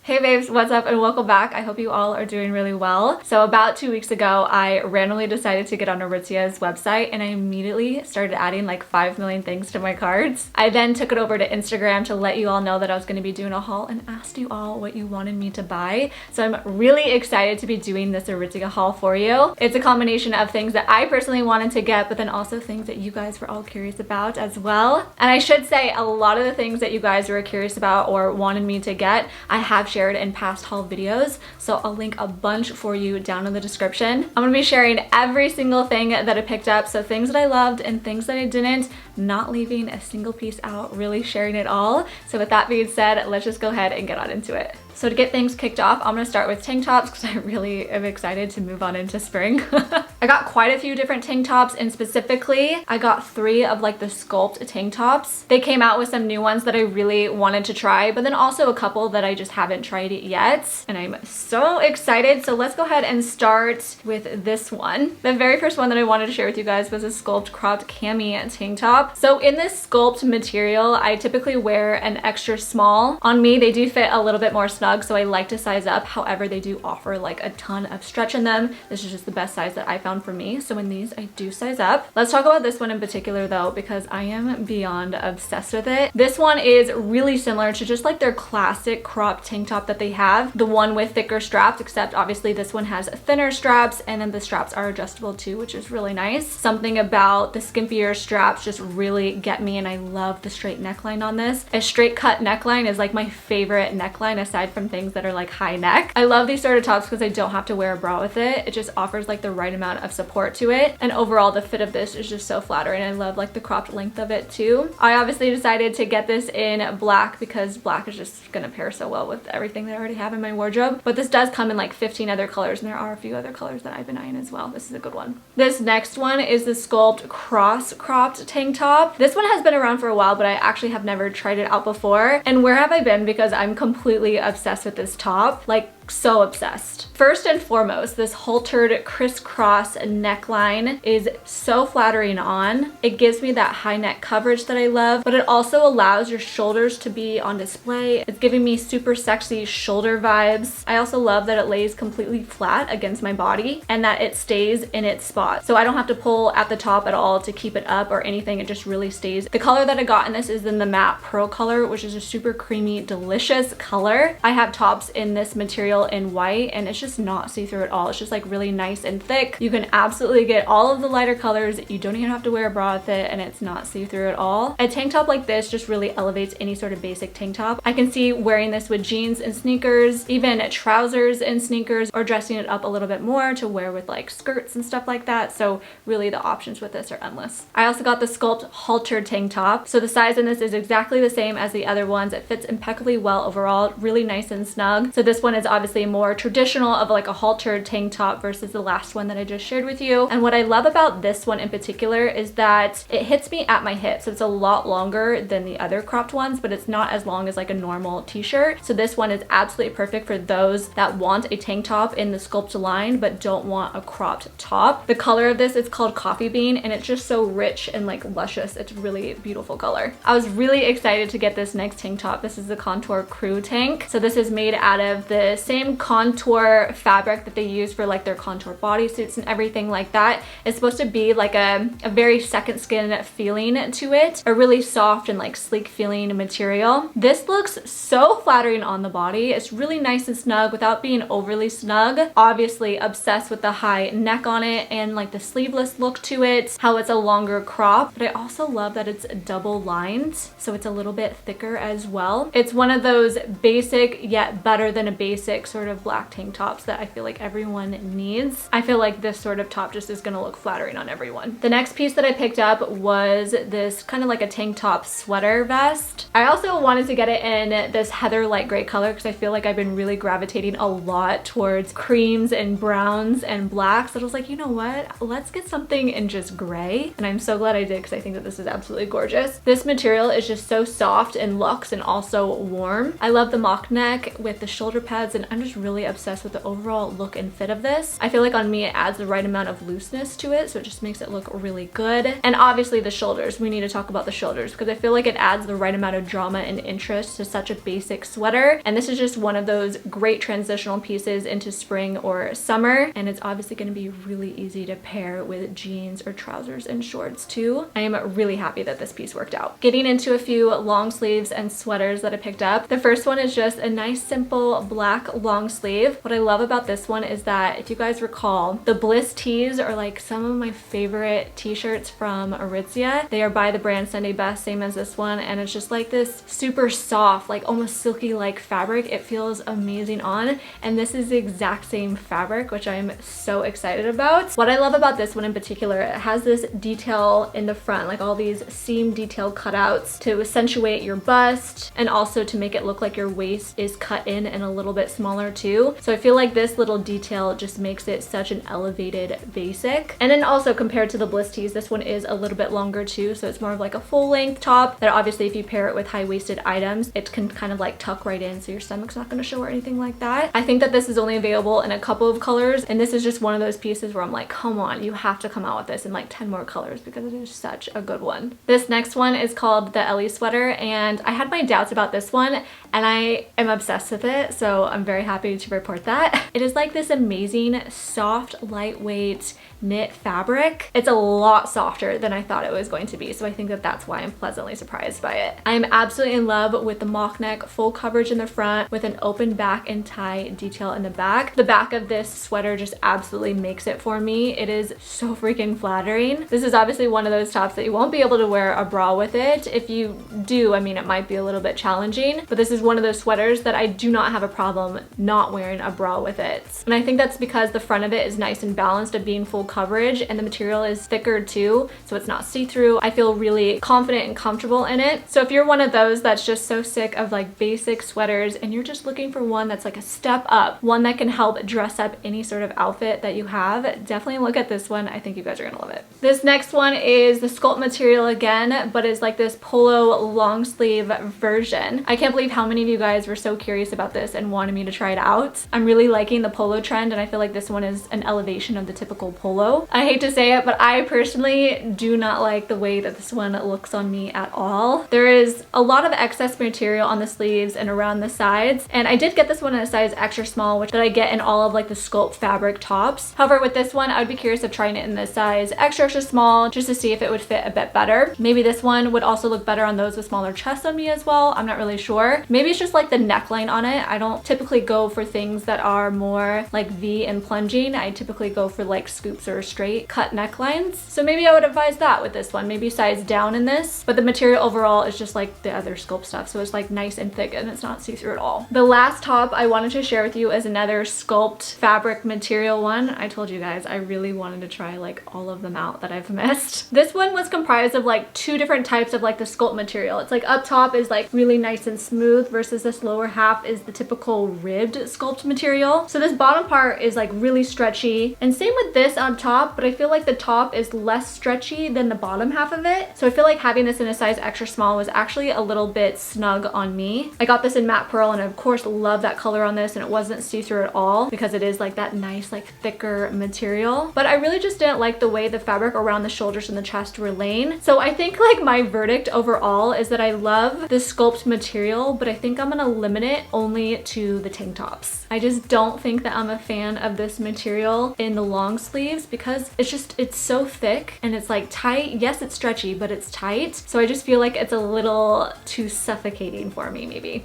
Hey babes, what's up and welcome back. I hope you all are doing really well. So about 2 weeks ago, I randomly decided to get on Aritzia's website and I immediately started adding like 5 million things to my cards. I then took it over to Instagram to let you all know that I was going to be doing a haul and asked you all what you wanted me to buy. So I'm really excited to be doing this Aritzia haul for you. It's a combination of things that I personally wanted to get, but then also things that you guys were all curious about as well. And I should say a lot of the things that you guys were curious about or wanted me to get, I have shared in past haul videos, so I'll link a bunch for you down in the description. I'm gonna be sharing every single thing that I picked up, so things that I loved and things that I didn't, not leaving a single piece out, really sharing it all. So with that being said, let's just go ahead and get on into it. So to get things kicked off, I'm gonna start with tank tops because I really am excited to move on into spring. I got quite a few different tank tops, and specifically, I got 3 of like the Sculpt tank tops. They came out with some new ones that I really wanted to try, but then also a couple that I just haven't tried it yet. And I'm so excited. So let's go ahead and start with this one. The very first one that I wanted to share with you guys was a Sculpt cropped Cami tank top. So in this Sculpt material, I typically wear an extra small. On me, they do fit a little bit more snug, so I like to size up. However, they do offer like a ton of stretch in them. This is just the best size that I found for me. So in these, I do size up. Let's talk about this one in particular though, because I am beyond obsessed with it. This one is really similar to just like their classic cropped tank top that they have, the one with thicker straps, except obviously this one has thinner straps, and then the straps are adjustable too, which is really nice. Something about the skimpier straps just really get me, and I love the straight neckline on this. A straight cut neckline is like my favorite neckline aside from things that are like high neck. I love these sort of tops because I don't have to wear a bra with it. It just offers like the right amount of support to it, and overall the fit of this is just so flattering. I love like the cropped length of it too. I obviously decided to get this in black because black is just gonna pair so well with everything that I already have in my wardrobe, but this does come in like 15 other colors, and there are a few other colors that I've been eyeing as well. This is a good one. This next one is the Sculpt cross cropped tank top. This one has been around for a while, but I actually have never tried it out before. And where have I been? Because I'm completely obsessed with this top, like so obsessed. First and foremost, this haltered crisscross neckline is so flattering on. It gives me that high neck coverage that I love, but it also allows your shoulders to be on display. It's giving me super sexy shoulder vibes. I also love that it lays completely flat against my body and that it stays in its spot. So I don't have to pull at the top at all to keep it up or anything. It just really stays. The color that I got in this is in the matte pearl color, which is a super creamy, delicious color. I have tops in this material in white, and it's just not see-through at all. It's just like really nice and thick. You can absolutely get all of the lighter colors. You don't even have to wear a bra with it, and it's not see-through at all. A tank top like this just really elevates any sort of basic tank top. I can see wearing this with jeans and sneakers, even trousers and sneakers, or dressing it up a little bit more to wear with like skirts and stuff like that. So really the options with this are endless. I also got the Sculpt Halter tank top. So the size in this is exactly the same as the other ones. It fits impeccably well overall, really nice and snug. So this one is obviously more traditional of like a haltered tank top versus the last one that I just shared with you. And what I love about this one in particular is that it hits me at my hip. So it's a lot longer than the other cropped ones, but it's not as long as like a normal t-shirt. So this one is absolutely perfect for those that want a tank top in the Sculpt line but don't want a cropped top. The color of this is called Coffee Bean, and it's just so rich and like luscious. It's really beautiful color. I was really excited to get this next tank top. This is the Contour Crew tank. So this is made out of the same contour fabric that they use for like their contour bodysuits and everything like that. It's supposed to be like a very second skin feeling to it, a really soft and like sleek feeling material. This looks so flattering on the body. It's really nice and snug without being overly snug. Obviously obsessed with the high neck on it and like the sleeveless look to it, how it's a longer crop, but I also love that it's double lined, so it's a little bit thicker as well. It's one of those basic yet better than a basic sort of black tank tops that I feel like everyone needs. I feel like this sort of top just is gonna look flattering on everyone. The next piece that I picked up was this kind of like a tank top sweater vest. I also wanted to get it in this heather light gray color because I feel like I've been really gravitating a lot towards creams and browns and blacks. So I was like, you know what? Let's get something in just gray. And I'm so glad I did because I think that this is absolutely gorgeous. This material is just so soft and luxe and also warm. I love the mock neck with the shoulder pads, and I'm just really obsessed with the overall look and fit of this. I feel like on me it adds the right amount of looseness to it, so it just makes it look really good. And obviously the shoulders, we need to talk about the shoulders because I feel like it adds the right amount of drama and interest to such a basic sweater. And this is just one of those great transitional pieces into spring or summer, and it's obviously going to be really easy to pair with jeans or trousers and shorts too. I am really happy that this piece worked out. Getting into a few long sleeves and sweaters that I picked up. The first one is just a nice simple black long sleeve. What I love about this one is that if you guys recall, the Bliss tees are like some of my favorite t-shirts from Aritzia. They are by the brand Sunday Best, same as this one, and it's just like this super soft, like almost silky like fabric. It feels amazing on, and this is the exact same fabric, which I'm so excited about. What I love about this one in particular, it has this detail in the front, like all these seam detail cutouts to accentuate your bust and also to make it look like your waist is cut in and a little bit smaller too. So I feel like this little detail just makes it such an elevated basic. And then also compared to the Bliss tees, this one is a little bit longer too, so it's more of like a full length top that obviously if you pair it with high-waisted items, it can kind of like tuck right in so your stomach's not going to show or anything like that. I think that this is only available in a couple of colors, and this is just one of those pieces where I'm like, come on, you have to come out with this in like 10 more colors because it is such a good one. This next one is called the Ellie Sweater, and I had my doubts about this one and I am obsessed with it, so I'm very happy to report that. It is like this amazing soft lightweight knit fabric. It's a lot softer than I thought it was going to be, so I think that that's why I'm pleasantly surprised by it. I am absolutely in love with the mock neck, full coverage in the front with an open back and tie detail in the back. The back of this sweater just absolutely makes it for me. It is so freaking flattering. This is obviously one of those tops that you won't be able to wear a bra with it. If you do, I mean, it might be a little bit challenging, but this is one of those sweaters that I do not have a problem not wearing a bra with it. And I think that's because the front of it is nice and balanced of being full coverage, and the material is thicker too, so it's not see-through. I feel really confident and comfortable in it. So if you're one of those that's just so sick of like basic sweaters and you're just looking for one that's like a step up, one that can help dress up any sort of outfit that you have, definitely look at this one. I think you guys are gonna love it. This next one is the Sculpt material again, but is like this polo long sleeve version. I can't believe how many of you guys were so curious about this and wanted me to try it out. I'm really liking the polo trend, and I feel like this one is an elevation of the typical polo. I hate to say it, but I personally do not like the way that this one looks on me at all. There is a lot of excess material on the sleeves and around the sides, and I did get this one in a size extra small, which that I get in all of like the Sculpt fabric tops. However, with this one, I would be curious of trying it in the size extra small just to see if it would fit a bit better. Maybe this one would also look better on those with smaller chests on me as well. I'm not really sure. Maybe it's just like the neckline on it. I don't typically go for things that are more like V and plunging. I typically go for like scoops or straight cut necklines. So maybe I would advise that with this one. Maybe size down in this, but the material overall is just like the other Sculpt stuff. So it's like nice and thick and it's not see-through at all. The last top I wanted to share with you is another Sculpt fabric material one. I told you guys I really wanted to try like all of them out that I've missed. This one was comprised of like two different types of like the Sculpt material. It's like up top is like really nice and smooth versus this lower half is the typical ribbed Sculpt material. So this bottom part is like really stretchy, and same with this on top, but I feel like the top is less stretchy than the bottom half of it. So I feel like having this in a size extra small was actually a little bit snug on me. I got this in matte pearl, and of course love that color on this, and it wasn't see-through at all because it is like that nice like thicker material. But I really just didn't like the way the fabric around the shoulders and the chest were laying. So I think like my verdict overall is that I love the Sculpt material, but I think I'm gonna limit it only to the tank tops. I just don't think that I'm a fan of this material in the long sleeves because it's so thick and it's like tight. Yes, it's stretchy, but it's tight. So I just feel like it's a little too suffocating for me maybe.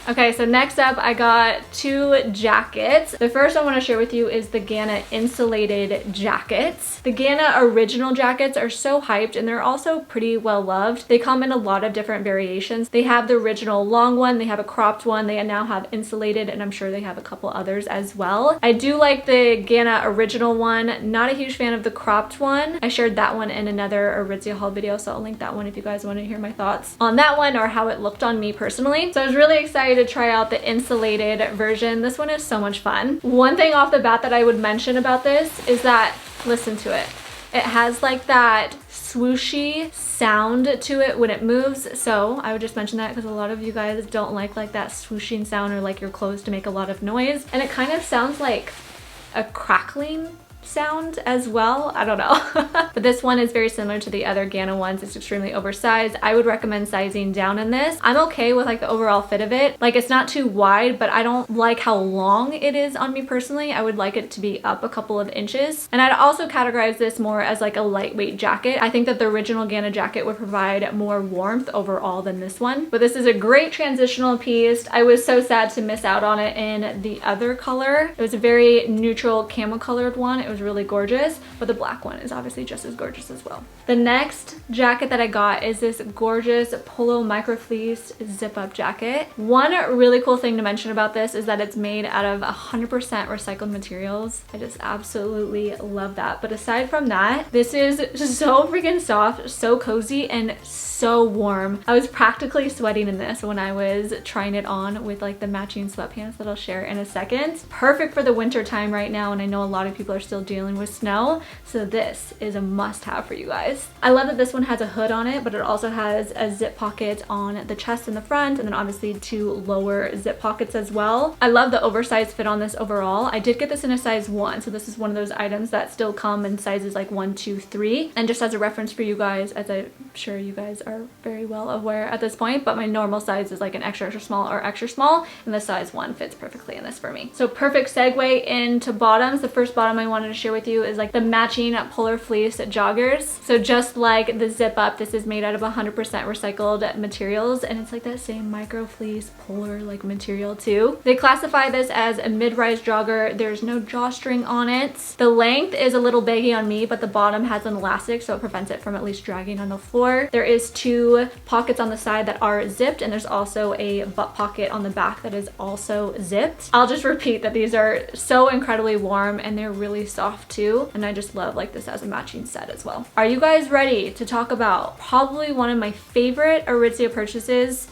Okay, so next up I got two jackets. The first I want to share with you is the GANA Insulated jackets. The GANA original jackets are so hyped, and they're also pretty well loved. They come in a lot of different variations. They have the original long one, they have a cropped one, they now have insulated, and I'm sure they have a couple others as well. I do like the GANA original one, not a huge fan of the cropped one. I shared that one in another Aritzia haul video, so I'll link that one if you guys want to hear my thoughts on that one or how it looked on me personally. So I was really excited to try out the insulated version. This one is so much fun. One thing off the bat that I would mention about this is that, listen to it. It has like that swooshy sound to it when it moves. So I would just mention that because a lot of you guys don't like that swooshing sound or like your clothes to make a lot of noise. And it kind of sounds like a crackling sound as well. I don't know. But this one is very similar to the other GANA ones. It's extremely oversized. I would recommend sizing down in this. I'm okay with like the overall fit of it. Like it's not too wide, but I don't like how long it is on me personally. I would like it to be up a couple of inches. And I'd also categorize this more as like a lightweight jacket. I think that the original GANA jacket would provide more warmth overall than this one. But this is a great transitional piece. I was so sad to miss out on it in the other color. It was a very neutral camel colored one. It was really gorgeous, but the black one is obviously just as gorgeous as well. The next jacket that I got is this gorgeous Polo micro fleece zip up jacket. One really cool thing to mention about this is that it's made out of 100% recycled materials. I just absolutely love that. But aside from that, this is so freaking soft, so cozy, and so warm. I was practically sweating in this when I was trying it on with like the matching sweatpants that I'll share in a second. Perfect for the winter time right now, and I know a lot of people are still dealing with snow, so this is a must-have for you guys. I love that this one has a hood on it, but it also has a zip pocket on the chest and the front, and then obviously 2 lower zip pockets as well. I love the oversized fit on this overall. I did get this in a size 1, so this is one of those items that still come in sizes like 1, 2, 3. And just as a reference for you guys, as I'm sure you guys are very well aware at this point, but my normal size is like an extra small or extra small, and the size 1 fits perfectly in this for me. So perfect segue into bottoms. The first bottom I wanted to share with you is like the matching polar fleece joggers. So just like the zip up, this is made out of 100% recycled materials, and it's like that same micro fleece polar like material too. They classify this as a mid-rise jogger. There's no drawstring on it. The length is a little baggy on me, but the bottom has an elastic, so it prevents it from at least dragging on the floor. There is 2 pockets on the side that are zipped, and there's also a butt pocket on the back that is also zipped. I'll just repeat that these are so incredibly warm, and they're really soft too, and I just love like this as a matching set as well. Are you guys ready to talk about probably one of my favorite Aritzia purchases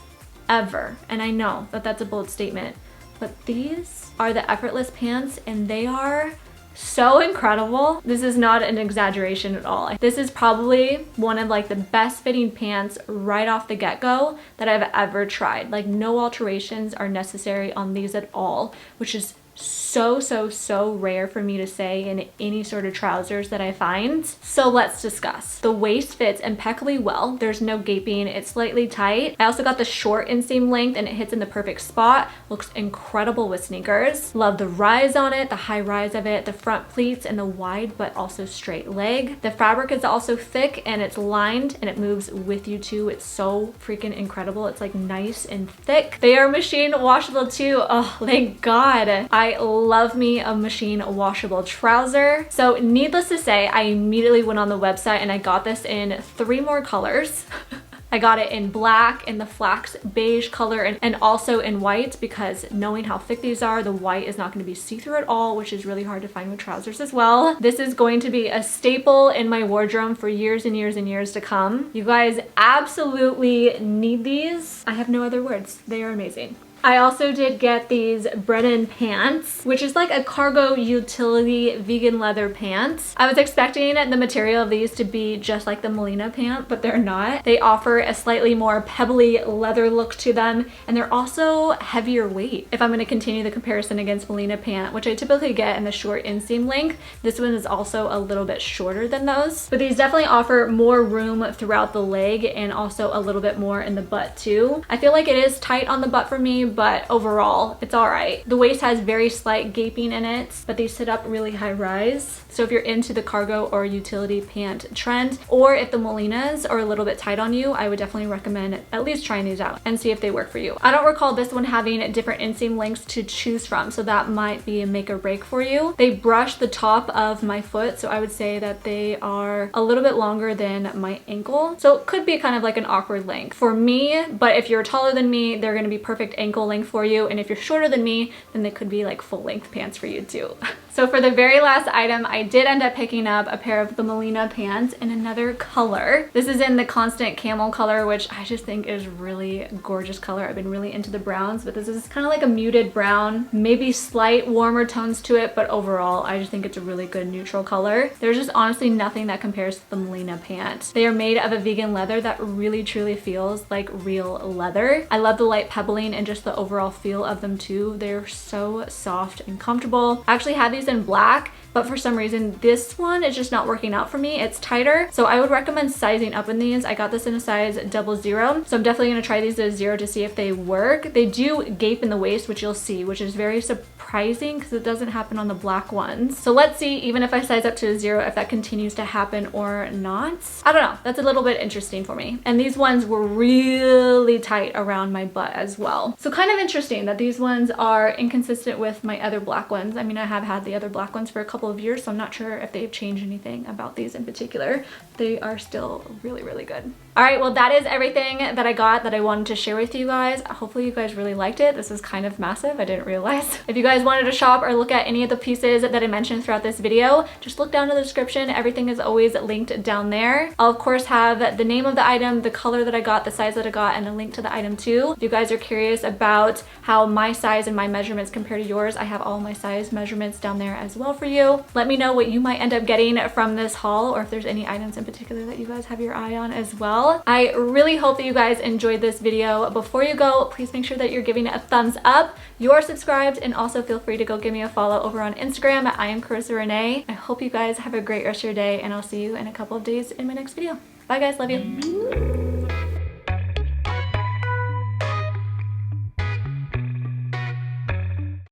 ever? And I know that that's a bold statement, but these are the effortless pants, and they are so incredible. This is not an exaggeration at all. This is probably one of like the best fitting pants right off the get-go that I've ever tried. Like no alterations are necessary on these at all, which is so rare for me to say in any sort of trousers that I find. So let's discuss. The waist fits impeccably well. There's no gaping. It's slightly tight. I also got the short inseam length, and it hits in the perfect spot. Looks incredible with sneakers. Love the rise on it, the high rise of it, the front pleats, and the wide but also straight leg. The fabric is also thick, and it's lined, and it moves with you too. It's so freaking incredible. It's like nice and thick. They are machine washable too. Oh, thank God. I love me a machine washable trouser. So needless to say, I immediately went on the website and I got this in 3 more colors. I got it in black, in the flax beige color, and also in white, because knowing how thick these are, the white is not going to be see-through at all, which is really hard to find with trousers as well. This is going to be a staple in my wardrobe for years and years and years to come. You guys absolutely need these. I have no other words. They are amazing. I also did get these Brennan pants, which is like a cargo utility vegan leather pants. I was expecting the material of these to be just like the Molina pant, but they're not. They offer a slightly more pebbly leather look to them, and they're also heavier weight. If I'm going to continue the comparison against Molina pant, which I typically get in the short inseam length, this one is also a little bit shorter than those. But these definitely offer more room throughout the leg and also a little bit more in the butt too. I feel like it is tight on the butt for me, but overall it's all right. The waist has very slight gaping in it, but they sit up really high rise. So if you're into the cargo or utility pant trend, or if the Molinas are a little bit tight on you, I would definitely recommend at least trying these out and see if they work for you. I don't recall this one having different inseam lengths to choose from, so that might be a make or break for you. They brush the top of my foot, so I would say that they are a little bit longer than my ankle. So it could be kind of like an awkward length for me, but if you're taller than me, they're going to be perfect ankle full length for you. And if you're shorter than me, then they could be like full length pants for you too. So for the very last item, I did end up picking up a pair of the Molina pants in another color. This is in the Constant Camel color, which I just think is really gorgeous color. I've been really into the browns, but this is kind of like a muted brown, maybe slight warmer tones to it, but overall, I just think it's a really good neutral color. There's just honestly nothing that compares to the Molina pant. They are made of a vegan leather that really truly feels like real leather. I love the light pebbling and just the overall feel of them too. They're so soft and comfortable. I actually had these in black, but for some reason this one is just not working out for me. It's tighter, so I would recommend sizing up in these. I got this in a size 00, so I'm definitely going to try these at a 0 to see if they work. They do gape in the waist, which you'll see, which is very surprising because it doesn't happen on the black ones. So let's see, even if I size up to a 0, if that continues to happen or not. I don't know, that's a little bit interesting for me. And these ones were really tight around my butt as well. So kind of interesting that these ones are inconsistent with my other black ones. I mean, I have had the other black ones for a couple of years, so I'm not sure if they've changed anything about these in particular. They are still really, really good. All right, well, that is everything that I got that I wanted to share with you guys. Hopefully you guys really liked it. This is kind of massive, I didn't realize. If you guys wanted to shop or look at any of the pieces that I mentioned throughout this video, just look down in the description. Everything is always linked down there. I'll of course have the name of the item, the color that I got, the size that I got, and a link to the item too. If you guys are curious about how my size and my measurements compare to yours, I have all my size measurements down there as well for you. Let me know what you might end up getting from this haul, or if there's any items in particular that you guys have your eye on as well. I really hope that you guys enjoyed this video. Before you go, please make sure that you're giving it a thumbs up, you're subscribed, and also feel free to go give me a follow over on Instagram at I am Carissa Renee. I hope you guys have a great rest of your day, and I'll see you in a couple of days in my next video. Bye guys, love you.